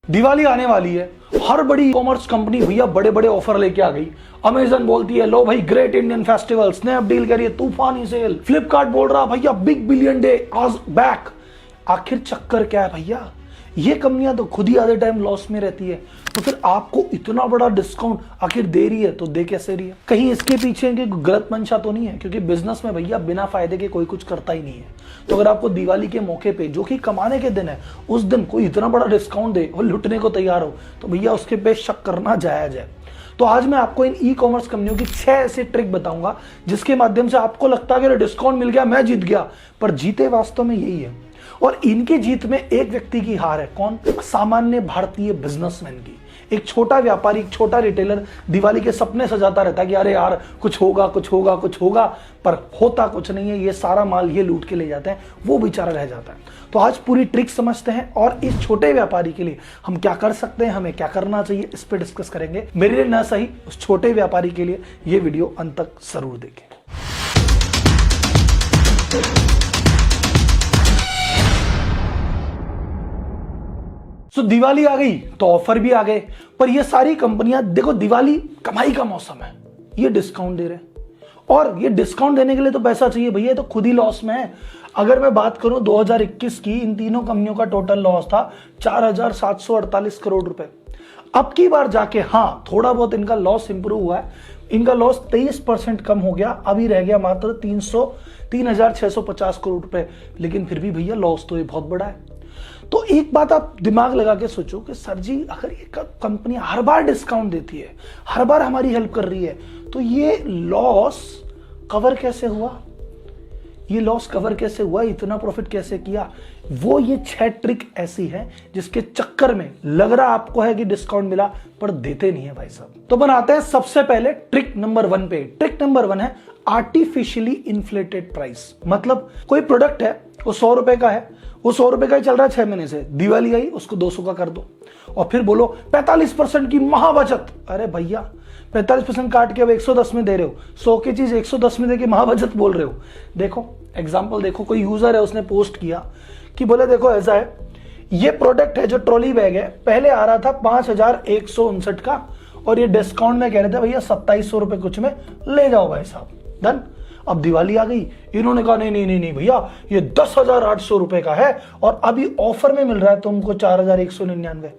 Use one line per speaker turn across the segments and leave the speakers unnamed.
दिवाली आने वाली है, हर बड़ी कॉमर्स कंपनी भैया बड़े बड़े ऑफर लेके आ गई। अमेजन बोलती है लो भाई ग्रेट इंडियन फेस्टिवल, स्नैपडील कह रही है तूफानी सेल, फ्लिपकार्ट बोल रहा भैया बिग बिलियन डे आज बैक। आखिर चक्कर क्या है भैया? ये कंपनियां तो खुद ही आधे टाइम लॉस में रहती है, तो फिर आपको इतना बड़ा डिस्काउंट आखिर दे रही है तो दे कैसे रही है? कहीं इसके पीछे की गलत मंशा तो नहीं है? क्योंकि बिजनेस में भैया बिना फायदे के कोई कुछ करता ही नहीं है। तो अगर आपको दिवाली के मौके पे, जो कि कमाने के दिन है, उस दिन कोई इतना बड़ा डिस्काउंट दे और लुटने को तैयार हो, तो भैया उसके पे शक करना जायज है। तो आज मैं आपको इन ई कॉमर्स कंपनियों की 6 ऐसे ट्रिक बताऊंगा जिसके माध्यम से आपको लगता है कि डिस्काउंट मिल गया मैं जीत गया, पर जीते वास्तव में यही है। और इनकी जीत में एक व्यक्ति की हार है। कौन? सामान्य भारतीय बिजनेसमैन की। एक छोटा व्यापारी, एक छोटा रिटेलर दिवाली के सपने सजाता रहता है कि अरे यार कुछ होगा कुछ होगा कुछ होगा, पर होता कुछ नहीं है। ये सारा माल ये लूट के ले जाते हैं, वो बेचारा रह जाता है। तो आज पूरी ट्रिक समझते हैं और इस छोटे व्यापारी के लिए हम क्या कर सकते हैं, हमें क्या करना चाहिए, इस पर डिस्कस करेंगे। मेरे लिए न सही, उस छोटे व्यापारी के लिए ये वीडियो अंत तक जरूर देखें। तो दिवाली आ गई तो ऑफर भी आ गए, पर ये सारी कंपनियां देखो, दिवाली कमाई का मौसम है, ये डिस्काउंट दे रहे हैं। और ये डिस्काउंट देने के लिए तो पैसा चाहिए भैया, तो खुद ही लॉस में है। अगर मैं बात करूं 2021 की, इन तीनों कंपनियों का टोटल लॉस था 4,748 करोड़ रुपए। अब की बार जाके हाँ थोड़ा बहुत इनका लॉस इंप्रूव हुआ है, इनका लॉस 23% कम हो गया, अभी रह गया मात्र 3,650 करोड़ रुपए। लेकिन फिर भी भैया लॉस तो ये बहुत बड़ा है। तो एक बात आप दिमाग लगा के सोचो कि सर जी अगर ये कंपनी हर बार डिस्काउंट देती है, हर बार हमारी हेल्प कर रही है, तो ये लॉस कवर कैसे हुआ? ये लॉस कवर कैसे हुआ? इतना प्रॉफिट कैसे किया? वो ये 6 ट्रिक ऐसी हैं जिसके चक्कर में लग रहा आपको है कि डिस्काउंट मिला, पर देते नहीं है भाई साहब। तो बनाते हैं सबसे पहले ट्रिक नंबर 1 पे। ट्रिक नंबर 1 है आर्टिफिशियली इन्फ्लेटेड प्राइस। मतलब कोई प्रोडक्ट है, वो 100 रुपए का है, वो 100 रुपए का ही चल रहा है 6 महीने से, दिवाली आई उसको 200 का कर दो और फिर बोलो 45% की महाबचत। अरे भैया 45% काट के अब 110 में दे रहे हो, 100 की चीज 110 में दे के महाबचत बोल रहे हो। देखो एग्जांपल देखो, कोई यूजर है उसने पोस्ट किया कि बोले देखो ऐसा है, ये प्रोडक्ट है जो ट्रॉली बैग है, पहले आ रहा था 5,159 का और ये डिस्काउंट में कह रहे थे भैया 2700 रुपए कुछ में ले जाओ भाई साहब, डन। अब दिवाली आ गई, इन्होंने कहा नहीं नहीं नहीं नहीं भैया ये 10,800 रुपए का है और अभी ऑफर में मिल रहा है तुमको 4,199।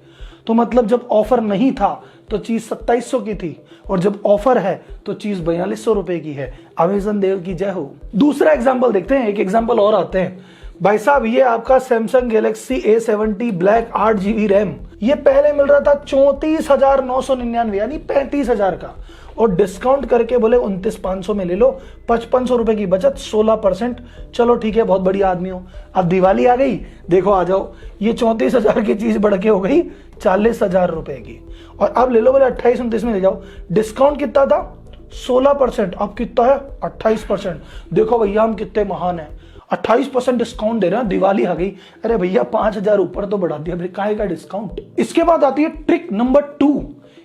तो मतलब जब ऑफर नहीं था तो चीज 2700 की थी और जब ऑफर है तो चीज 4200 रुपए की है। अमेजन देव की जय हो। दूसरा एग्जांपल देखते हैं, एक एग्जांपल और आते हैं भाई साहब। ये आपका Samsung Galaxy A70 black 8GB RAM, ये पहले मिल रहा था 34,999 यानी 35,000 का, और डिस्काउंट करके बोले 29,500 में ले लो, 5,500 रुपए की बचत, 16%। चलो ठीक है, बहुत बड़ी आदमी हो। अब दिवाली आ गई, देखो आ जाओ, ये 34,000 की चीज बढ़ के हो गई 40,000 रुपए की, और अब ले लो बोले 28-29 में ले जाओ। डिस्काउंट कितना था? 16%, अब कितना है? 28%। देखो भैया हम कितने महान हैं, 28% डिस्काउंट दे रहे हैं, दिवाली आ गई। अरे भैया 5,000 ऊपर तो बढ़ा दिया, काहे का डिस्काउंट। इसके बाद आती है ट्रिक नंबर 2।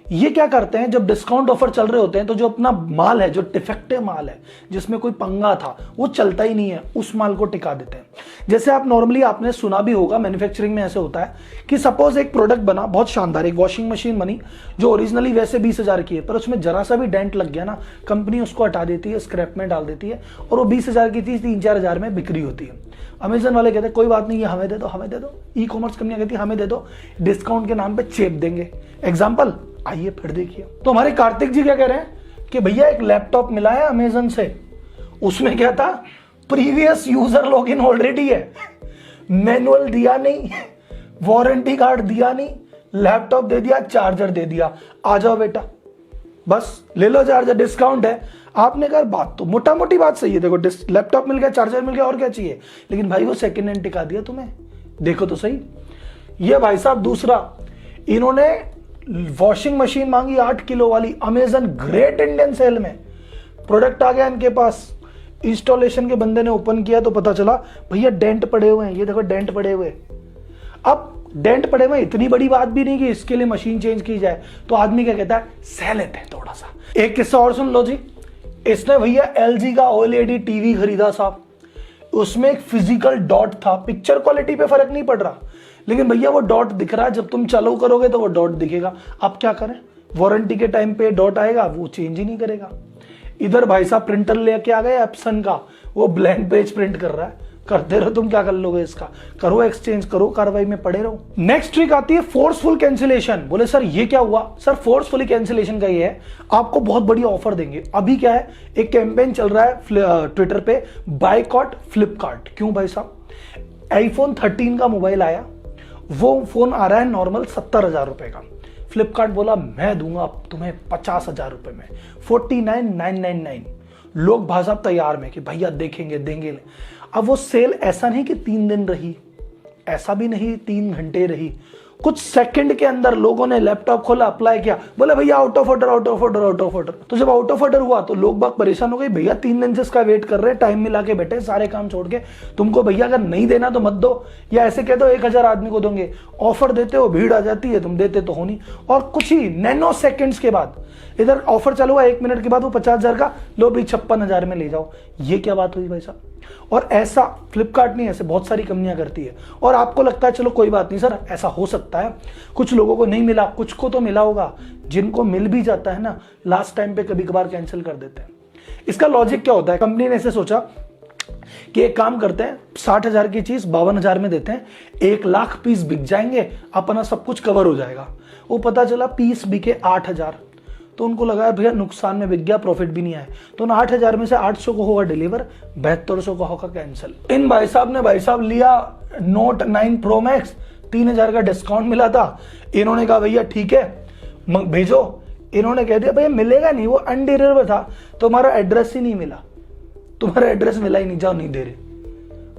ये क्या करते हैं, जब डिस्काउंट ऑफर चल रहे होते हैं तो जो अपना माल है, जो डिफेक्टिव माल है, जिसमें कोई पंगा था, वो चलता ही नहीं है, उस माल को टिका देते हैं। जैसे आप नॉर्मली आपने सुना भी होगा, मैन्युफैक्चरिंग में ऐसे होता है कि सपोज एक प्रोडक्ट बना बहुत शानदार, एक वॉशिंग मशीन बनी जो ओरिजिनली वैसे 20,000 की है, पर उसमें जरा सा भी डेंट लग गया ना, कंपनी उसको हटा देती है, स्क्रैप में डाल देती है, और वो 20,000 की चीज 3-4 में बिक्री होती है। अमेजन वाले कहते हैं कोई बात नहीं, ये हमें दे दो, हमें दे दो। ई कॉमर्स कंपनियां कहती है हमें दे दो, डिस्काउंट के नाम पे चेप देंगे। एग्जाम्पल आइए फिर देखिए। तो हमारे कार्तिक जी क्या कह रहे हैं कि भैया एक लैपटॉप मिला है अमेजन से, उसमें क्या था, प्रीवियस यूजर लॉगिन ऑलरेडी है, मैनुअल दिया नहीं, वारंटी कार्ड दिया नहीं, लैपटॉप दे दिया, चार्जर दे दिया, आ जाओ बेटा बस ले लो चार्जर, डिस्काउंट है। आपने कहा बात तो मोटा मोटी बात सही है, देखो लैपटॉप मिल गया, चार्जर मिल गया, और क्या चाहिए, लेकिन भाई वो सेकेंड हैंड टिका दिया तुम्हें, देखो तो सही। ये भाई साहब दूसरा, इन्होंने वॉशिंग मशीन मांगी 8 किलो वाली, अमेजन ग्रेट इंडियन सेल में प्रोडक्ट आ गया इनके पास, इंस्टॉलेशन के बंदे ने ओपन किया तो पता चला भैया डेंट पड़े हुए हैं, ये देखो डेंट पड़े हुए। अब डेंट पड़े हुए इतनी बड़ी बात भी नहीं कि इसके लिए मशीन चेंज की जाए, तो आदमी क्या कहता है, सह लेते हैं थोड़ा सा। एक किस्सा और सुन लो जी, इसने भैया LG का OLED टीवी खरीदा साहब, उसमें एक फिजिकल डॉट था, पिक्चर क्वालिटी पे फर्क नहीं पड़ रहा, लेकिन भैया वो डॉट दिख रहा है, जब तुम चालू करोगे तो वो डॉट दिखेगा। अब क्या करें, वारंटी के टाइम पे डॉट आएगा, वो चेंज ही नहीं करेगा। इधर भाई साहब प्रिंटर लेके आ गए एप्सन का, वो ब्लैंक पेज प्रिंट कर रहा है। करते रहो, तुम क्या कर लोगे इसका, करो एक्सचेंज, करो कार्रवाई में पड़े रहो। नेक्स्ट ट्रिक आती है फोर्सफुल कैंसिलेशन। बोले सर ये क्या हुआ? सर फोर्सफुली कैंसिलेशन का ये है, आपको बहुत बड़ी ऑफर देंगे। अभी क्या है, एक कैंपेन चल रहा है ट्विटर पे, बायकॉट फ्लिपकार्ट। क्यों भाई साहब? आईफोन 13 का मोबाइल आया, वो फोन आ रहा है नॉर्मल 70,000 रुपए का। फ्लिपकार्ट बोला मैं दूंगा तुम्हें 50,000 रुपए में, 49,999। लोग भाई साहब तैयार में कि भैया देखेंगे, देंगे। अब वो सेल ऐसा नहीं कि 3 दिन रही, ऐसा भी नहीं 3 घंटे रही, कुछ सेकंड के अंदर लोगों ने लैपटॉप खोला, अप्लाई किया, बोले भैया out of order, out of order, out of order. तो जब आउट ऑफ ऑर्डर हुआ तो लोग बाग परेशान हो गए, भैया 3 दिन से इसका वेट कर रहे हैं, टाइम मिला के बैठे सारे काम छोड़ के, तुमको भैया अगर नहीं देना तो मत दो, या ऐसे कह दो 1000 आदमी को दोगे। ऑफर देते हो, भीड़ आ जाती है, तुम देते तो हो नहीं। और कुछ ही नैनो सेकेंड्स के बाद इधर ऑफर चालू हुआ, 1 मिनट के बाद वो 50,000 का, लो भाई 56,000 में ले जाओ। ये क्या बात हुई भाई साहब? और ऐसा फ्लिपकार्ट नहीं, ऐसे बहुत सारी कंपनियां करती है। और आपको लगता है चलो कोई बात नहीं सर, ऐसा हो सकता है, कुछ लोगों को नहीं मिला, कुछ को तो मिला होगा। जिनको मिल भी जाता है ना, लास्ट टाइम पे कभी कभार कैंसिल कर देते हैं। इसका लॉजिक क्या होता है? कंपनी ने ऐसे सोचा कि एक काम करते हैं, 60,000 की चीज 52,000 में देते हैं, 1,00,000 पीस बिक जाएंगे, अपना सब कुछ कवर हो जाएगा। वो पता चला पीस बिके 8,000, तो उनको लगा भैया नुकसान में बिक गया, प्रॉफिट भी नहीं आया। तो 8,000 में से 800 को होगा डिलीवर, 7200 को होगा कैंसिल। इन भाई साहब ने लिया नोट 9 प्रो मैक्स, 3,000 का डिस्काउंट मिला था। इन्होंने कहा भैया ठीक है भेजो। इन्होंने कह दिया भैया मिलेगा नहीं, वो अनडिलीवर था, तुम्हारा एड्रेस ही नहीं मिला, तुम्हारा एड्रेस मिला ही नहीं, जाओ नहीं दे रहे।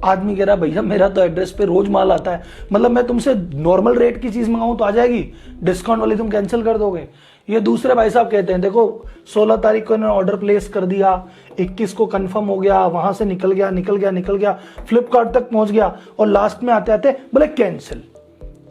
आदमी कह रहा भैया मेरा तो एड्रेस पे रोज माल आता है, मतलब मैं तुमसे नॉर्मल रेट की चीज मंगाऊं तो आ जाएगी, डिस्काउंट वाली तुम कैंसिल कर दोगे। ये दूसरे भाई साहब कहते हैं देखो 16 तारीख को इन्होंने ऑर्डर प्लेस कर दिया, 21 को कंफर्म हो गया, वहां से निकल गया, फ्लिपकार्ट तक पहुंच गया, और लास्ट में आते आते बोले कैंसिल।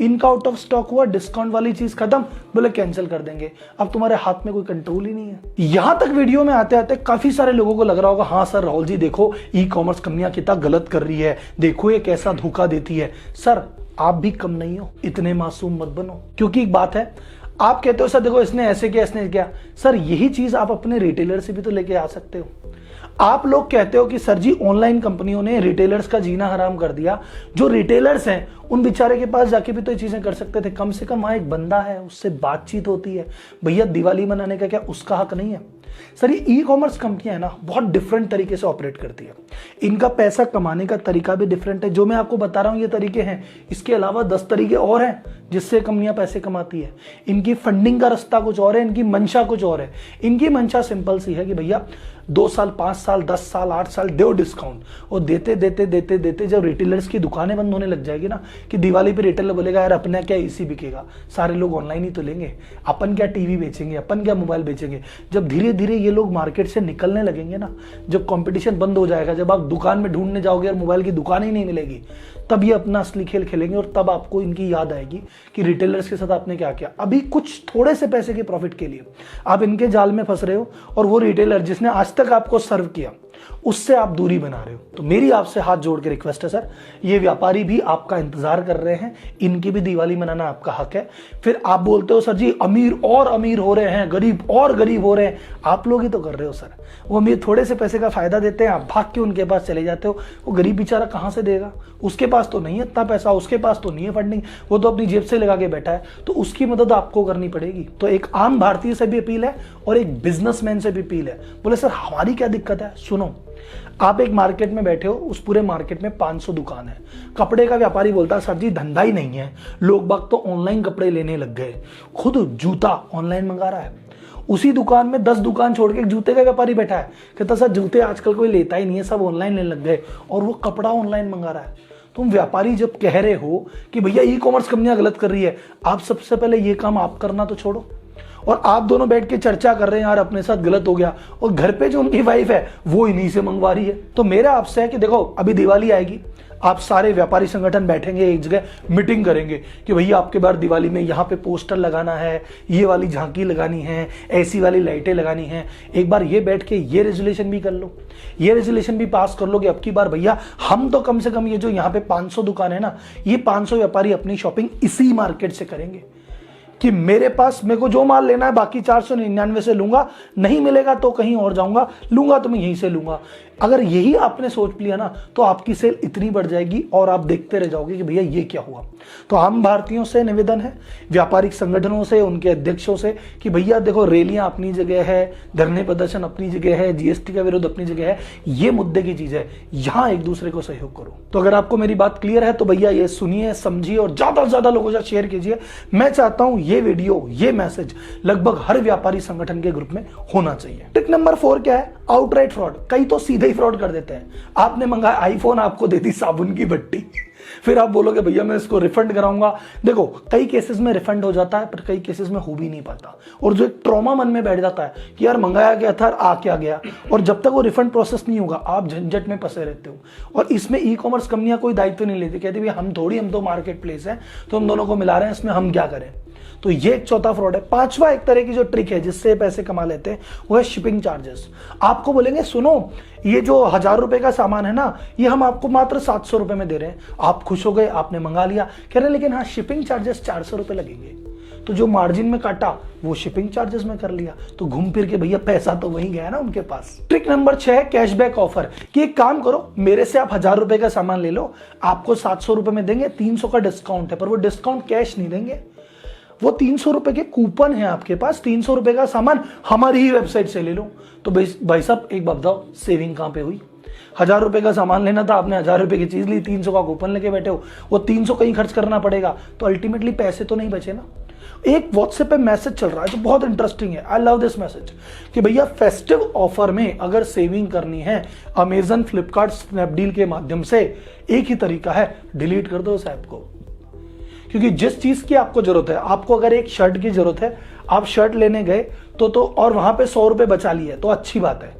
इनका आउट ऑफ स्टॉक हुआ, डिस्काउंट वाली चीज खत्म, बोले कैंसिल कर देंगे। अब तुम्हारे हाथ में कोई कंट्रोल ही नहीं है। यहां तक वीडियो में आते आते काफी सारे लोगों को लग रहा होगा हाँ सर राहुल जी देखो ई कॉमर्स कंपनियां कितना गलत कर रही है, देखो ये कैसा धोखा देती है। सर आप भी कम नहीं हो, इतने मासूम मत बनो। क्योंकि एक बात है, आप कहते हो सर देखो इसने ऐसे किया, इसने किया, सर यही चीज आप अपने रिटेलर से भी तो लेके आ सकते हो। आप लोग कहते हो कि सर जी ऑनलाइन कंपनियों ने रिटेलर्स का जीना हराम कर दिया। जो रिटेलर्स हैं उन बेचारे के पास जाके भी तो ये चीजें कर सकते थे, कम से कम वहां एक बंदा है, उससे बातचीत होती है। भैया दिवाली मनाने का क्या उसका हक नहीं है? सर ये ई कॉमर्स कंपनियां है ना, बहुत डिफरेंट तरीके से ऑपरेट करती है। इनका पैसा कमाने का तरीका भी डिफरेंट है। जो मैं आपको बता रहा हूं ये तरीके हैं, इसके अलावा 10 तरीके और हैं जिससे कंपनियां पैसे कमाती है। इनकी फंडिंग का रास्ता कुछ और है, इनकी मंशा कुछ और है। इनकी मंशा सिंपल सी है कि भैया 2 साल, 5 साल, 10 साल, 8 साल दो डिस्काउंट, और देते देते देते देते जब रिटेलर्स की दुकानें बंद होने लग जाएगी ना, कि दिवाली पे रिटेलर बोलेगा यार अपना क्या एसी बिकेगा, सारे लोग ऑनलाइन ही तो लेंगे, अपन क्या टीवी बेचेंगे, अपन क्या मोबाइल बेचेंगे। जब धीरे धीरे ये लोग मार्केट से निकलने लगेंगे ना, जब कंपटीशन बंद हो जाएगा, जब आप दुकान में ढूंढने जाओगे और मोबाइल की दुकान ही नहीं मिलेगी, तब ये अपना असली खेल खेलेंगे। और तब आपको इनकी याद आएगी कि रिटेलर्स के साथ आपने क्या किया। अभी कुछ थोड़े से पैसे के प्रॉफिट के लिए आप इनके जाल में फंस रहे हो, और वो रिटेलर जिसने आज तक आपको सर्व किया उससे आप दूरी बना रहे हो। तो मेरी आपसे हाथ जोड़ के रिक्वेस्ट है सर, ये व्यापारी भी आपका इंतजार कर रहे हैं, इनकी भी दिवाली मनाना आपका हक है। फिर आप बोलते हो सर जी अमीर और अमीर हो रहे हैं, गरीब और गरीब हो रहे हैं, आप लोग ही तो कर रहे हो सर। वो अमीर थोड़े से पैसे का फायदा देते हैं, आप भाग के उनके पास चले जाते हो। वो गरीब बेचारा कहां से देगा? उसके पास तो नहीं है इतना पैसा, उसके पास तो नहीं है फंडिंग, वो तो अपनी जेब से लगा के बैठा है। तो उसकी मदद आपको करनी पड़ेगी। तो एक आम भारतीय से भी अपील है और एक बिजनेसमैन से भी अपील है। बोले सर हमारी क्या दिक्कत है? सुनो, आप एक मार्केट में बैठे हो, उस पूरे मार्केट में 500 दुकान है। कपड़े का व्यापारी बोलता है सर जी धंधा ही नहीं है, लोग बाग तो ऑनलाइन कपड़े लेने लग गए, खुद जूता ऑनलाइन मंगा रहा है। उसी दुकान में 10 दुकान छोड़ के एक जूते का व्यापारी बैठा है, कहता सर जूते आजकल कोई लेता ही नहीं है, सब ऑनलाइन लेने लग गए, और वो कपड़ा ऑनलाइन मंगा रहा है। तुम व्यापारी जब कह रहे हो कि भैया ई कॉमर्स कंपनियां गलत कर रही है, आप सबसे पहले ये काम आप करना तो छोड़ो, और आप दोनों बैठ के चर्चा कर रहे हैं यार अपने साथ गलत हो गया, और घर पे जो उनकी वाइफ है वो इन्हीं से मंगवा रही है। तो मेरा आपसे है कि देखो अभी दिवाली आएगी, आप सारे व्यापारी संगठन बैठेंगे एक जगह, मीटिंग करेंगे कि भैया आपके बार दिवाली में यहाँ पे पोस्टर लगाना है, ये वाली झांकी लगानी है, ऐसी वाली लाइटें लगानी है। एक बार ये बैठ के ये रेजोल्यूशन भी कर लो, ये रेजोल्यूशन भी पास कर लो कि अब की बार भैया हम तो कम से कम ये जो यहाँ पे 500 दुकान है ना, ये 500 व्यापारी अपनी शॉपिंग इसी मार्केट से करेंगे कि मेरे पास मेरे को जो माल लेना है बाकी 499 से लूंगा, नहीं मिलेगा तो कहीं और जाऊंगा, लूंगा तो मैं यहीं से लूंगा। अगर यही आपने सोच लिया ना तो आपकी सेल इतनी बढ़ जाएगी और आप देखते रह जाओगे कि भैया ये क्या हुआ। तो आम भारतीयों से निवेदन है, व्यापारिक संगठनों से, उनके अध्यक्षों से कि भैया देखो रैलियां अपनी जगह है, धरने प्रदर्शन अपनी जगह है, जीएसटी का विरोध अपनी जगह है, ये मुद्दे की चीज है, यहां एक दूसरे को सहयोग करो। तो अगर आपको मेरी बात क्लियर है तो भैया ये सुनिए, समझिए और ज्यादा से ज्यादा लोगों से शेयर कीजिए। मैं चाहता हूं ये वीडियो, ये मैसेज लगभग हर व्यापारी संगठन के ग्रुप में होना चाहिए। ट्रिक नंबर 4 क्या है? Outright fraud. कई तो सीधे ही फ्रॉड कर देते हैं। आपने मंगाया आईफोन, आपको दे दी साबुन की भट्टी, फिर आप बोलोगे भैया मैं इसको रिफंड कराऊंगा। देखो कई केसेस में रिफंड हो जाता है पर कई केसेस में हो भी नहीं पाता, और जो एक ट्रॉमा मन में बैठ जाता है कि यार मंगाया गया था आ क्या गया, और जब तक वो रिफंड प्रोसेस नहीं होगा आप झंझट में फंसे रहते हो। और इसमें ई कॉमर्स कंपनियां कोई दायित्व नहीं लेती, कहती भैया हम तो मार्केट प्लेस है तो हम दोनों को मिला रहे हैं, इसमें हम क्या करें। तो ये एक चौथा फ्रॉड है। पांचवा एक तरह की जो ट्रिक है जिससे पैसे कमा लेते हैं वो है शिपिंग चार्जेस। आपको बोलेंगे सुनो ये जो 1000 रुपए का सामान है ना, ये हम आपको मात्र 700 रुपए में दे रहे हैं। आप खुश हो गए, आपने मंगा लिया, कह रहे लेकिन हाँ शिपिंग चार्जेस 400 रुपए लगेंगे। तो जो मार्जिन में काटा वो शिपिंग चार्जेस में कर लिया, तो घूम फिर के भैया पैसा तो वहीं गया ना उनके पास। ट्रिक नंबर 6 है कैशबैक ऑफर, कि एक काम करो मेरे से आप 1000 रुपए का सामान ले लो, आपको 700 रुपए में देंगे, 300 का डिस्काउंट है, पर वो डिस्काउंट कैश नहीं देंगे, वो 300 रुपए के कूपन है आपके पास, 300 रुपए का सामान हमारी ही वेबसाइट से ले लो। तो भाई साहब एक बात बताओ, सेविंग कहां पे हुई? 1000 रुपए का सामान लेना था, आपने 1000 रुपए की चीज ली, 300 का कूपन लेके बैठे हो, वो 300 कहीं खर्च करना पड़ेगा, तो अल्टीमेटली पैसे तो नहीं बचे ना। एक व्हाट्सएप पे मैसेज चल रहा है जो बहुत इंटरेस्टिंग है, आई लव दिस मैसेज, कि भैया फेस्टिव ऑफर में अगर सेविंग करनी है अमेजन, फ्लिपकार्ट, स्नैपडील के माध्यम से, एक ही तरीका है, डिलीट कर दो उस ऐप को। क्योंकि जिस चीज की आपको जरूरत है, आपको अगर एक शर्ट की जरूरत है, आप शर्ट लेने गए तो और वहां पे 100 रुपए बचा लिए तो अच्छी बात है,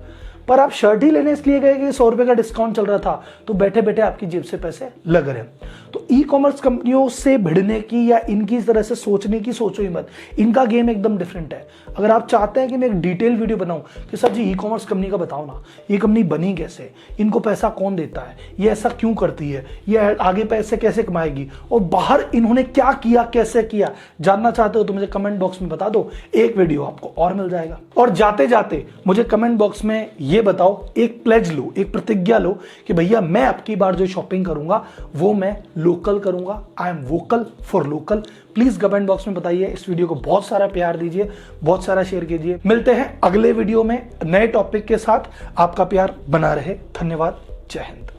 पर आप शर्ट ही लेने इसलिए गए कि 100 रुपए का डिस्काउंट चल रहा था, तो बैठे बैठे आपकी जेब से पैसे लग रहे हैं। तो ई कॉमर्स कंपनियों से भिड़ने की या इनकी इस तरह से सोचने की सोचो ही मत, इनका गेम एकदम डिफरेंट है। अगर आप चाहते हैं कि मैं एक डिटेल वीडियो बनाऊं कि सर जी ई कॉमर्स कंपनी का बताओ ना, ये कंपनी बनी कैसे, इनको पैसा कौन देता है, ये ऐसा क्यों करती है, ये आगे पैसे कैसे कमाएगी, और बाहर इन्होंने क्या किया, कैसे किया, जानना चाहते हो तो मुझे कमेंट बॉक्स में बता दो, एक वीडियो आपको और मिल जाएगा। और जाते जाते मुझे कमेंट बॉक्स में ये बताओ, एक प्लेज लो, एक प्रतिज्ञा लो कि भैया मैं अब की बार जो शॉपिंग करूंगा वो मैं लोकल करूंगा, I am vocal for local. Please comment box में बताइए, इस वीडियो को बहुत सारा प्यार दीजिए, बहुत सारा शेयर कीजिए। मिलते हैं अगले वीडियो में नए टॉपिक के साथ, आपका प्यार बना रहे। धन्यवाद, जय हिंद।